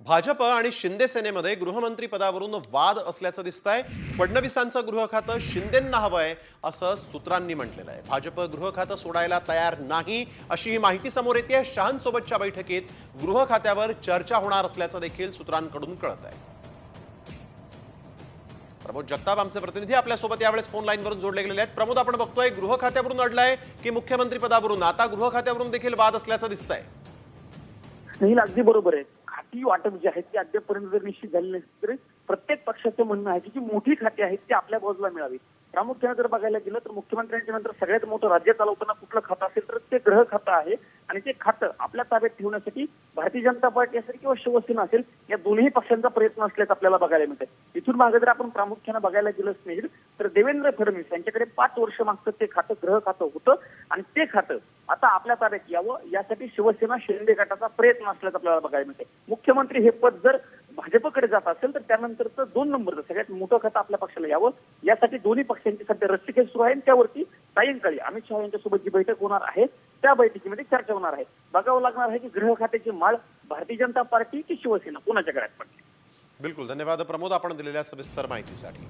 भाजप आणि शिंदे सेनेमध्ये गृहमंत्री पदावरून वाद असल्याचं दिसतंय। फडणवीसांचं गृह खातं शिंदेंना हवंय असं सूत्रांनी म्हटलेलं आहे। भाजप गृह खातं सोडायला तयार नाही अशी ही माहिती समोर येते। शहांसोबतच्या बैठकीत गृह खात्यावर चर्चा होणार असल्याचं देखील सूत्रांकडून कळत आहे। प्रमोद जगताप आमचे प्रतिनिधी आपल्यासोबत यावेळेस फोन लाईनवरून जोडले गेलेले आहेत। प्रमोद, आपण बघतोय गृह खात्यावरून अडलाय की मुख्यमंत्री पदावरून? आता गृह खात्यावरून देखील वाद असल्याचं दिसतंय। नाही, अगदी बरोबर आहे। खाती वाटप जे आहेत ते अद्यापपर्यंत जर निश्चित झाले नसतील तरी प्रत्येक पक्षाचं म्हणणं आहे की जी मोठी खाती आहेत ती आपल्या बाजूला मिळावी। प्रामुख्याने जर बघायला गेलं तर मुख्यमंत्र्यांच्या नंतर सगळ्यात मोठं राज्य चालवताना कुठलं खातं असेल तर ते गृह खातं आहे आणि ते खातं आपल्या ताब्यात ठेवण्यासाठी भारतीय जनता पार्टी असेल किंवा शिवसेना असेल या दोन्ही पक्षांचा प्रयत्न असल्याचं आपल्याला बघायला मिळतं। इथून मागे जर आपण प्रामुख्याने बघायला गेलंच नाही तर देवेंद्र फडणवीस यांच्याकडे 5 वर्ष मागचं ते खातं गृह खातं होतं आणि ते खातं आता आपल्या ताब्यात यावं यासाठी शिवसेना शिंदे गटाचा प्रयत्न असल्याचं आपल्याला बघायला मिळते। मुख्यमंत्री हे पद जर भाजपकडे जात असेल तर त्यानंतरचं 2 नंबरचं सगळ्यात मोठं खातं आपल्या पक्षाला यावं यासाठी दोन्ही पक्षांची सध्या रस्सीखेच सुरू आहे। त्यावरती सायंकाळी अमित शहा यांच्यासोबत जी बैठक होणार आहे त्या बैठकीमध्ये चर्चा होणार आहे। बघावं लागणार आहे की गृह खात्याची माळ भारतीय जनता पार्टी की शिवसेना कोणाच्या गळ्यात पडली। बिलकुल, धन्यवाद प्रमोद, आपण दिलेल्या सविस्तर माहितीसाठी।